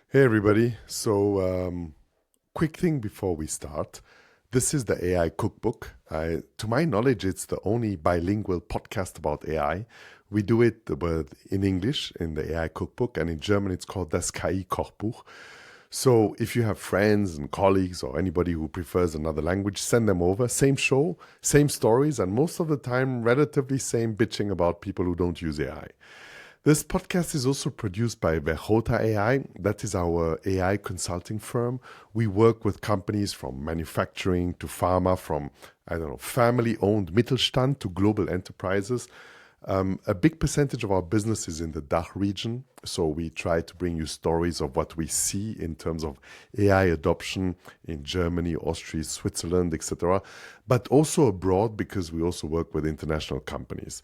Hey everybody. Quick thing before we start. This is the AI Cookbook. To my knowledge, it's the only bilingual podcast about AI. We do it in English in the AI Cookbook, and in German it's called das KI Kochbuch. So if you have friends and colleagues or anybody who prefers another language, send them over. Same show, same stories, and most of the time, relatively same bitching about people who don't use AI. This podcast is also produced by Verhota AI. That is our AI consulting firm. We work with companies from manufacturing to pharma, from, family owned Mittelstand to global enterprises. A big percentage of our business is in the DACH region. So we try to bring you stories of what we see in terms of AI adoption in Germany, Austria, Switzerland, etc., but also abroad because we also work with international companies.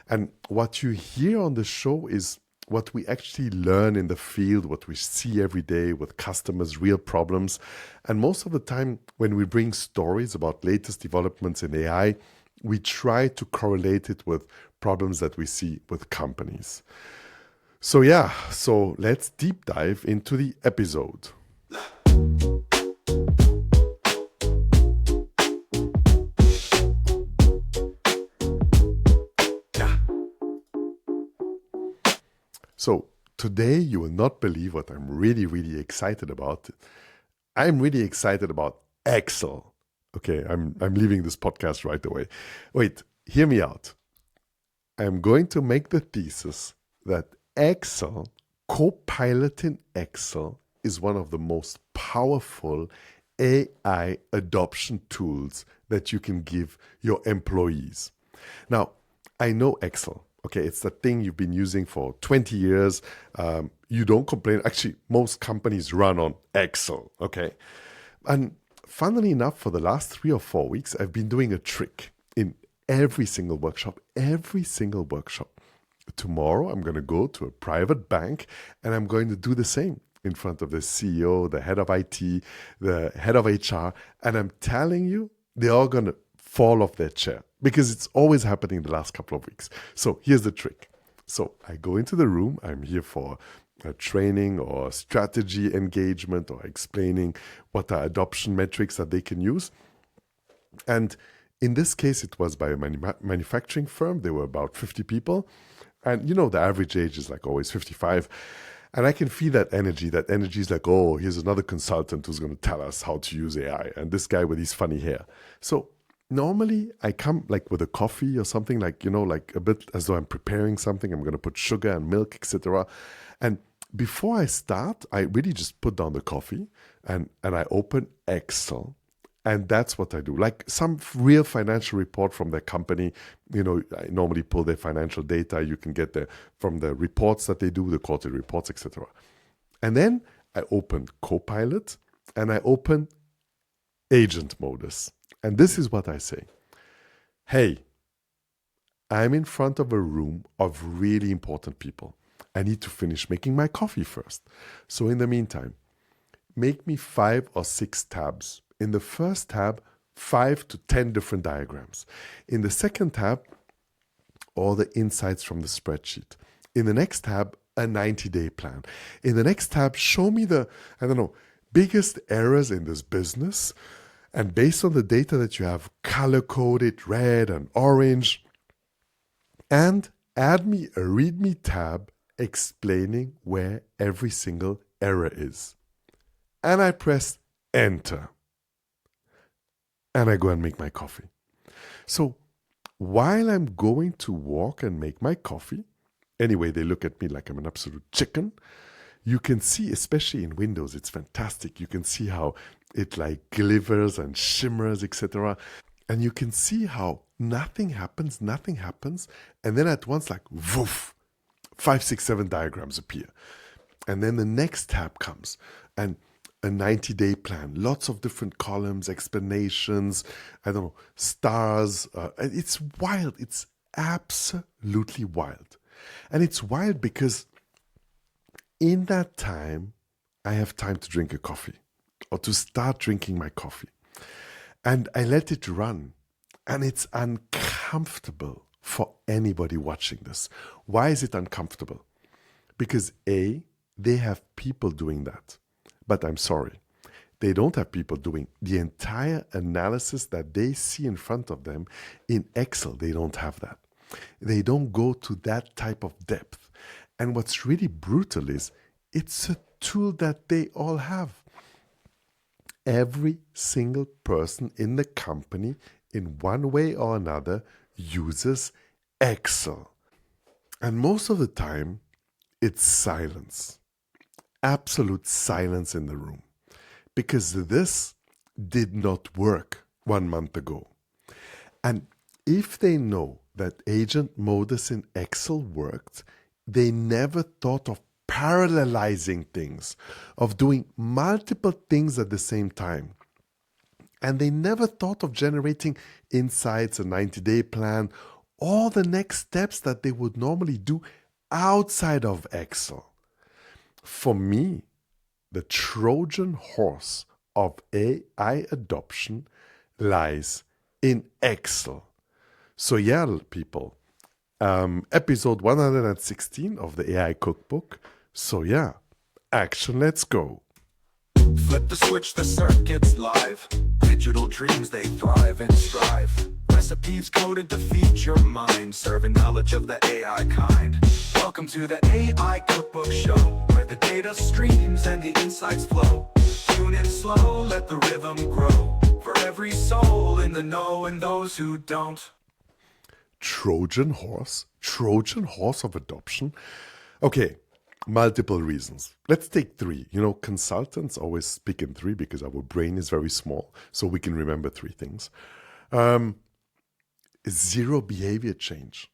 And what you hear on the show is what we actually learn in the field, what we see every day with customers, real problems. And most of the time, when we bring stories about latest developments in AI, we try to correlate it with problems that we see with companies. So let's deep dive into the episode. So today you will not believe what I'm really, really excited about. I'm really excited about Excel. Okay, I'm leaving this podcast right away. Wait, hear me out. I'm going to make the thesis that Excel, Copilot in Excel, is one of the most powerful AI adoption tools that you can give your employees. Now, I know Excel. Okay, it's the thing you've been using for 20 years. You don't complain. Actually, most companies run on Excel. Okay. And funnily enough, for the last 3 or 4 weeks, I've been doing a trick in every single workshop. Tomorrow, I'm going to go to a private bank and I'm going to do the same in front of the CEO, the head of IT, the head of HR. And I'm telling you, they're all going to fall off their chair because it's always happening the last couple of weeks. So here's the trick. So I go into the room. I'm here for a training or strategy engagement or explaining what are adoption metrics that they can use. And in this case, it was by a manufacturing firm. There were about 50 people. And the average age is like always 55. And I can feel that energy. That energy is like, oh, here's another consultant who's going to tell us how to use AI. And this guy with his funny hair. So normally I come like with a coffee or something like a bit as though I'm preparing something. I'm going to put sugar and milk, etc. And before I start, I really just put down the coffee and I open Excel. And that's what I do. Like some real financial report from their company, I normally pull their financial data. You can get from the reports that they do, the quarterly reports, etc. And then I open Copilot and I open Agent Modus. And this is what I say. Hey, I'm in front of a room of really important people. I need to finish making my coffee first. So in the meantime, make me 5 or 6 tabs. In the first tab, 5 to 10 different diagrams. In the second tab, all the insights from the spreadsheet. In the next tab, a 90-day plan. In the next tab, show me the, biggest errors in this business. And based on the data that you have, color code it red and orange. And add me a README tab explaining where every single error is. And I press enter. And I go and make my coffee. So while I'm going to walk and make my coffee, anyway, they look at me like I'm an absolute chicken. You can see, especially in Windows, it's fantastic. You can see how it like glitters and shimmers, etc. And you can see how nothing happens. And then at once, like, woof, 5, 6, 7 diagrams appear. And then the next tab comes and a 90-day plan, lots of different columns, explanations, stars. It's wild. It's absolutely wild. And it's wild because in that time, I have time to drink a coffee or to start drinking my coffee. And I let it run. And it's uncomfortable for anybody watching this. Why is it uncomfortable? Because A, they have people doing that. But I'm sorry, they don't have people doing the entire analysis that they see in front of them in Excel. They don't have that. They don't go to that type of depth. And what's really brutal is it's a tool that they all have. Every single person in the company, in one way or another, uses Excel. And most of the time, it's silence. Absolute silence in the room. Because this did not work 1 month ago. And if they know that agent modus in Excel worked, they never thought of parallelizing things, of doing multiple things at the same time. And they never thought of generating insights, a 90-day plan, all the next steps that they would normally do outside of Excel. For me, the Trojan horse of AI adoption lies in Excel. So yeah, people, episode 116 of the AI Cookbook. So yeah, action, let's go. Flip the switch, the circuit's live. Digital dreams, they thrive and strive. Recipes coded to feed your mind, serving knowledge of the AI kind. Welcome to the AI Cookbook Show, where the data streams and the insights flow. Tune in slow, let the rhythm grow. For every soul in the know and those who don't. Trojan horse of adoption. Okay, multiple reasons. Let's take 3. Consultants always speak in 3 because our brain is very small, so we can remember 3 things. Zero behavior change.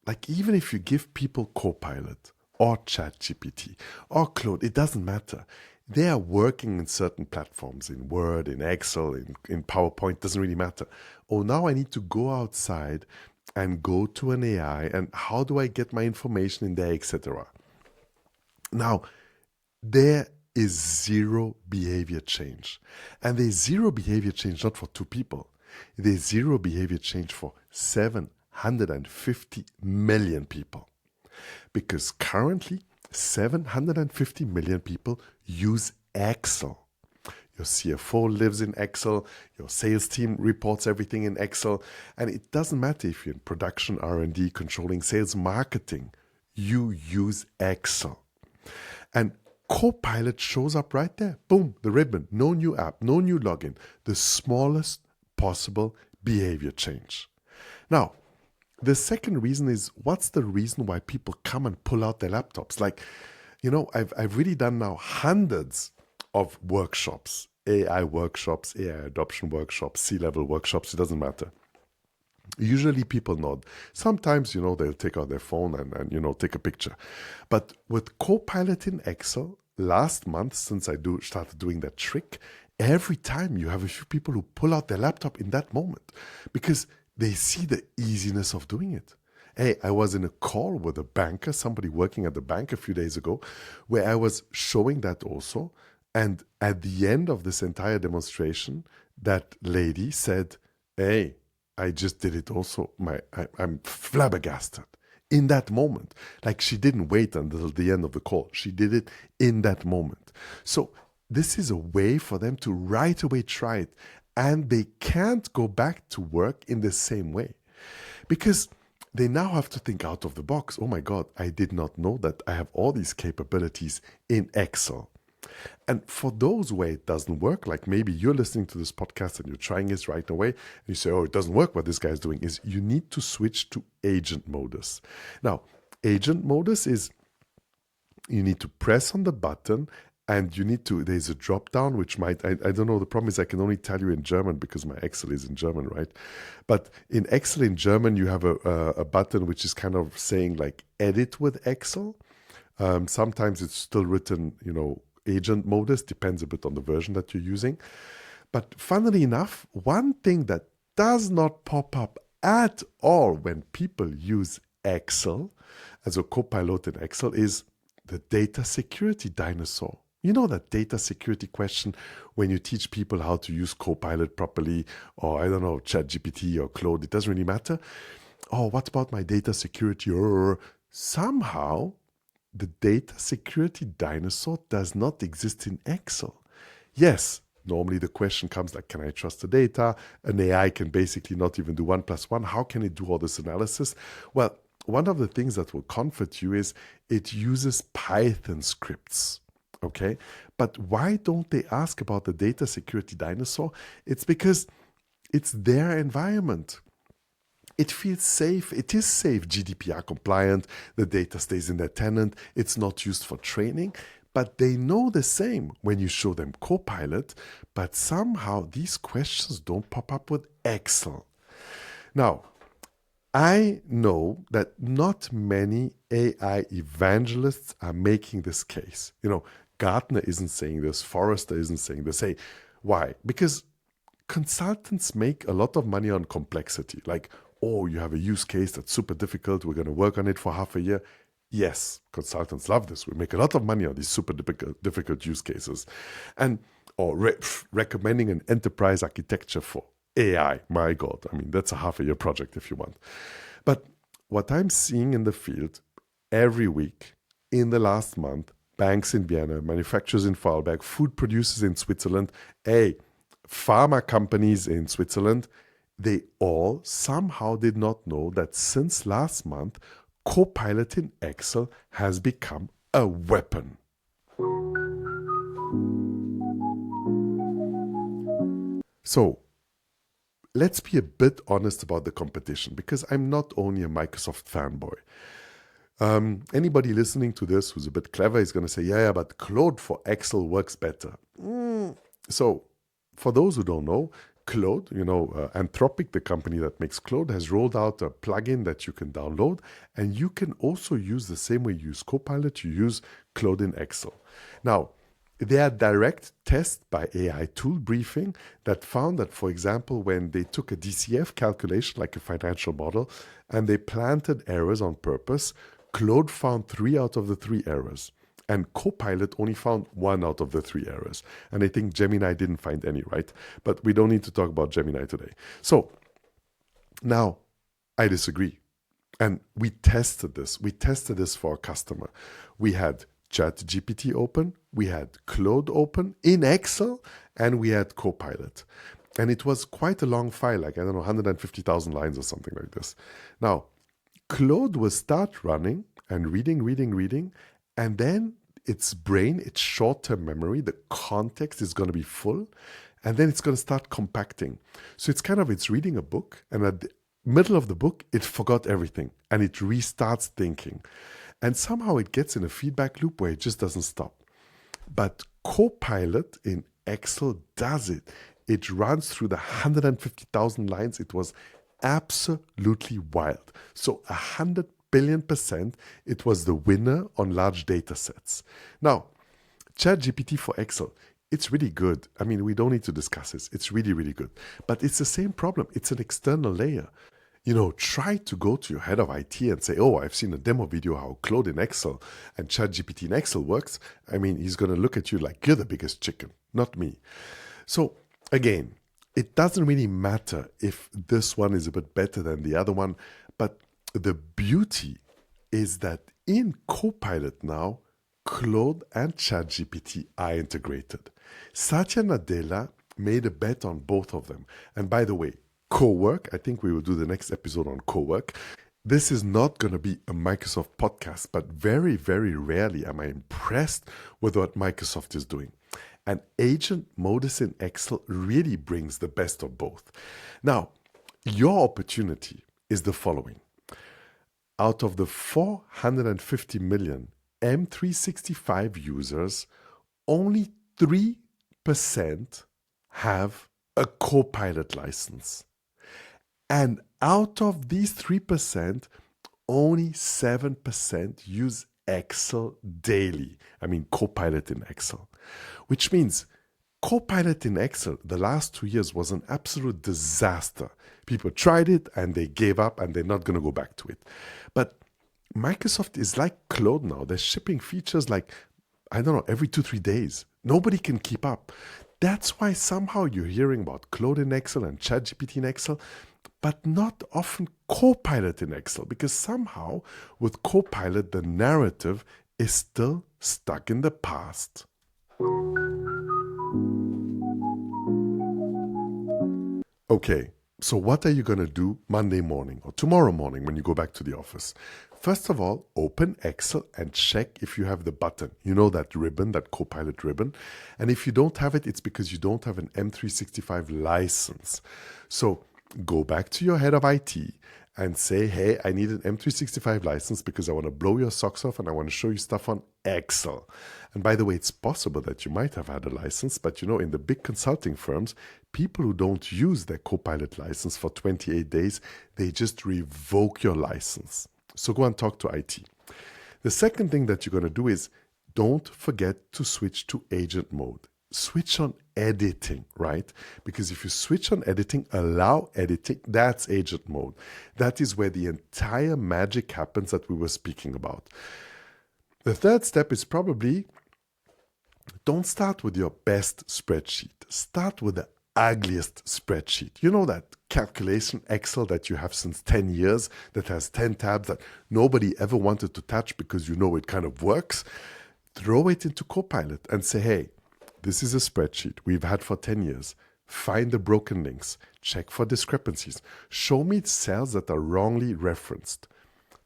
Like even if you give people Copilot or ChatGPT or Claude, it doesn't matter. They are working in certain platforms, in Word, in Excel, in PowerPoint, doesn't really matter. Oh, now I need to go outside and go to an AI, and how do I get my information in there, etc. Now, there is zero behavior change. And there's zero behavior change not for 2 people. There's zero behavior change for 750 million people. Because currently, 750 million people use Excel. Your CFO lives in Excel, your sales team reports everything in Excel, and it doesn't matter if you're in production, R&D, controlling sales, marketing, you use Excel. And Copilot shows up right there. Boom, the ribbon, no new app, no new login, the smallest possible behavior change. Now, the second reason is, what's the reason why people come and pull out their laptops? Like, I've really done now hundreds of workshops, AI adoption workshops, C-level workshops, it doesn't matter. Usually people nod. Sometimes, they'll take out their phone and take a picture. But with Copilot in Excel, last month, since I started doing that trick, every time you have a few people who pull out their laptop in that moment because they see the easiness of doing it. Hey, I was in a call with a banker, somebody working at the bank a few days ago, where I was showing that also. And at the end of this entire demonstration, that lady said, hey, I just did it also. I'm flabbergasted in that moment. Like she didn't wait until the end of the call. She did it in that moment. So this is a way for them to right away try it. And they can't go back to work in the same way because they now have to think out of the box. Oh my God, I did not know that I have all these capabilities in Excel. And for those where it doesn't work, like maybe you're listening to this podcast and you're trying this right away, and you say, oh, it doesn't work, what this guy is doing, is you need to switch to agent modus. Now, agent modus is you need to press on the button and there's a drop down, which I don't know, the problem is I can only tell you in German because my Excel is in German, right? But in Excel in German, you have a button which is kind of saying like edit with Excel. Sometimes it's still written, agent modus, depends a bit on the version that you're using. But funnily enough, one thing that does not pop up at all when people use Excel as a Copilot in Excel is the data security dinosaur. You know that data security question when you teach people how to use Copilot properly, or I don't know, ChatGPT or Claude, it doesn't really matter. Oh, what about my data security? Or somehow the data security dinosaur does not exist in Excel. Yes, normally the question comes like, can I trust the data? An AI can basically not even do 1 plus 1. How can it do all this analysis? Well, one of the things that will comfort you is it uses Python scripts. Okay, but why don't they ask about the data security dinosaur? It's because it's their environment. It feels safe. It is safe, GDPR compliant. The data stays in their tenant. It's not used for training. But they know the same when you show them Copilot, but somehow these questions don't pop up with Excel. Now, I know that not many AI evangelists are making this case. Gartner isn't saying this, Forrester isn't saying this. Hey, why? Because consultants make a lot of money on complexity. Like, oh, you have a use case that's super difficult. We're going to work on it for half a year. Yes, consultants love this. We make a lot of money on these super difficult use cases. Or recommending an enterprise architecture for AI. My God, that's a half a year project if you want. But what I'm seeing in the field every week in the last month, banks in Vienna, manufacturers in Vorarlberg, food producers in Switzerland, pharma companies in Switzerland, they all somehow did not know that since last month, Copilot in Excel has become a weapon. So let's be a bit honest about the competition, because I'm not only a Microsoft fanboy. Anybody listening to this who's a bit clever is going to say, yeah, but Claude for Excel works better. So for those who don't know, Claude, Anthropic, the company that makes Claude, has rolled out a plugin that you can download, and you can also use the same way you use Copilot, you use Claude in Excel. Now, there are direct tests by AI Tool Briefing that found that, for example, when they took a DCF calculation, like a financial model, and they planted errors on purpose, Claude found 3 out of the 3 errors. And Copilot only found 1 out of the 3 errors. And I think Gemini didn't find any, right? But we don't need to talk about Gemini today. So now I disagree. And we tested this. We tested this for a customer. We had ChatGPT open, we had Claude open in Excel, and we had Copilot. And it was quite a long file, like, 150,000 lines or something like this. Now, Claude will start running and reading, and then its brain, its short-term memory, the context is going to be full, and then it's going to start compacting. So it's reading a book, and at the middle of the book, it forgot everything, and it restarts thinking. And somehow it gets in a feedback loop where it just doesn't stop. But Copilot in Excel does it. It runs through the 150,000 lines. It was absolutely wild. So 100 billion%, it was the winner on large data sets. Now, ChatGPT for Excel, it's really good. We don't need to discuss this. It's really, really good. But it's the same problem. It's an external layer. Try to go to your head of IT and say, oh, I've seen a demo video how Claude in Excel and ChatGPT in Excel works. He's going to look at you like you're the biggest chicken, not me. So again, it doesn't really matter if this one is a bit better than the other one, but the beauty is that in Copilot now, Claude and ChatGPT are integrated. Satya Nadella made a bet on both of them. And by the way, Cowork, I think we will do the next episode on Cowork. This is not going to be a Microsoft podcast, but very, very rarely am I impressed with what Microsoft is doing. And Agent Modus in Excel really brings the best of both. Now, your opportunity is the following. Out of the 450 million M365 users, only 3% have a Copilot license. And out of these 3%, only 7% use Excel daily. Copilot in Excel. Which means Copilot in Excel, the last 2 years, was an absolute disaster. People tried it and they gave up and they're not going to go back to it. But Microsoft is like Claude now. They're shipping features like, every 2-3 days. Nobody can keep up. That's why somehow you're hearing about Claude in Excel and ChatGPT in Excel, but not often Copilot in Excel, because somehow with Copilot, the narrative is still stuck in the past. Okay, so what are you going to do Monday morning or tomorrow morning when you go back to the office? First of all, open Excel and check if you have the button. You know that ribbon, that Copilot ribbon. And if you don't have it, it's because you don't have an M365 license. So go back to your head of IT and say, hey, I need an M365 license because I want to blow your socks off and I want to show you stuff on Excel. And by the way, it's possible that you might have had a license, but you know, in the big consulting firms, people who don't use their Copilot license for 28 days, they just revoke your license. So go and talk to IT. The second thing that you're going to do is don't forget to switch to agent mode. Switch on editing, right? Because if you switch on editing, allow editing, that's agent mode. That is where the entire magic happens that we were speaking about. The third step is probably don't start with your best spreadsheet. Start with the ugliest spreadsheet. You know that calculation Excel that you have since 10 years that has 10 tabs that nobody ever wanted to touch because you know it kind of works? Throw it into Copilot and say, hey, this is a spreadsheet we've had for 10 years. Find the broken links. Check for discrepancies. Show me cells that are wrongly referenced.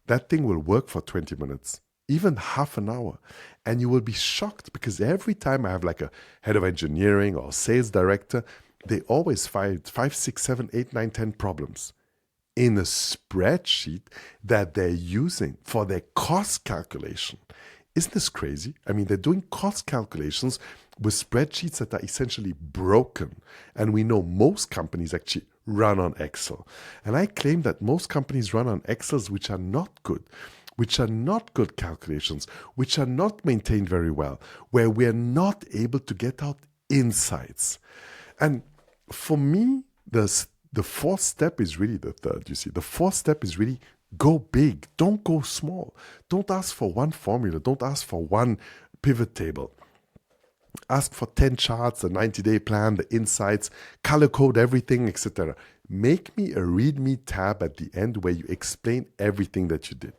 That thing will work for 20 minutes, even half an hour. And you will be shocked because every time I have like a head of engineering or sales director, they always find 5, 6, 7, 8, 9, 10 problems in a spreadsheet that they're using for their cost calculation. Isn't this crazy? I mean, they're doing cost calculations with spreadsheets that are essentially broken. And we know most companies actually run on Excel. And I claim that most companies run on Excels which are not good, which are not good calculations, which are not maintained very well, where we're not able to get out insights. And for me, the fourth step is really the third, you see. The fourth step is really go big. Don't go small. Don't ask for one formula. Don't ask for one pivot table. Ask for 10 charts, a 90-day plan, the insights, color code everything, etc. Make me a README tab at the end where you explain everything that you did.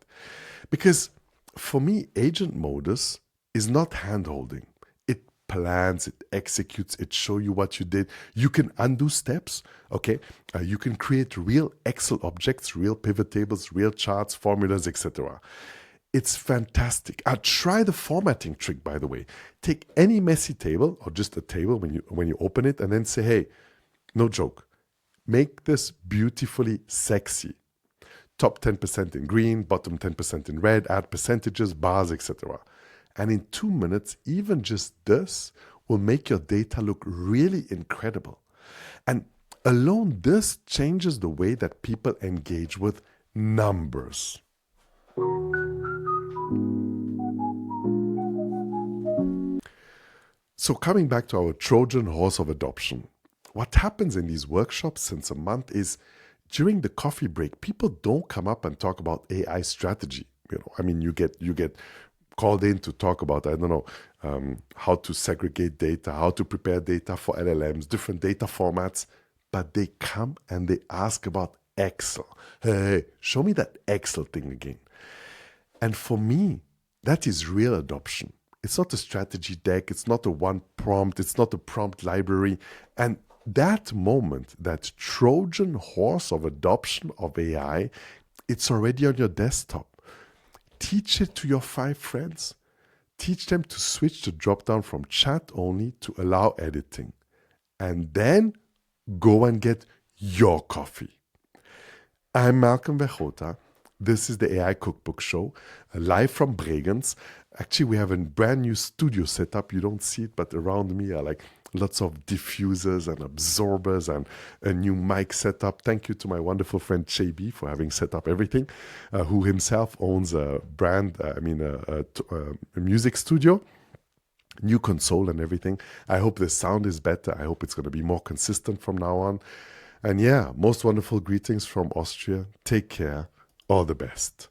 Because for me, agent modus is not hand-holding. It plans, it executes, it shows you what you did. You can undo steps, okay? You can create real Excel objects, real pivot tables, real charts, formulas, etc. It's fantastic. Try the formatting trick, by the way. Take any messy table or just a table when you open it and then say, hey, no joke, make this beautifully sexy. Top 10% in green, bottom 10% in red, add percentages, bars, etc. And in 2 minutes, even just this will make your data look really incredible. And alone, this changes the way that people engage with numbers. So coming back to our Trojan horse of adoption, what happens in these workshops since a month is during the coffee break, people don't come up and talk about AI strategy. I mean, you get called in to talk about, how to segregate data, how to prepare data for LLMs, different data formats, but they come and they ask about Excel. Hey, show me that Excel thing again. And for me, that is real adoption. It's not a strategy deck. It's not a one prompt. It's not a prompt library. And that moment, that Trojan horse of adoption of AI, it's already on your desktop. Teach it to your 5 friends. Teach them to switch the drop-down from chat only to allow editing. And then go and get your coffee. I'm Malcolm Vechota. This is the AI Cookbook Show, live from Bregenz. Actually, we have a brand new studio set up. You don't see it, but around me are like lots of diffusers and absorbers and a new mic setup. Thank you to my wonderful friend Chebi for having set up everything, who himself owns a brand, a music studio, new console and everything. I hope the sound is better. I hope it's going to be more consistent from now on. And yeah, most wonderful greetings from Austria. Take care. All the best.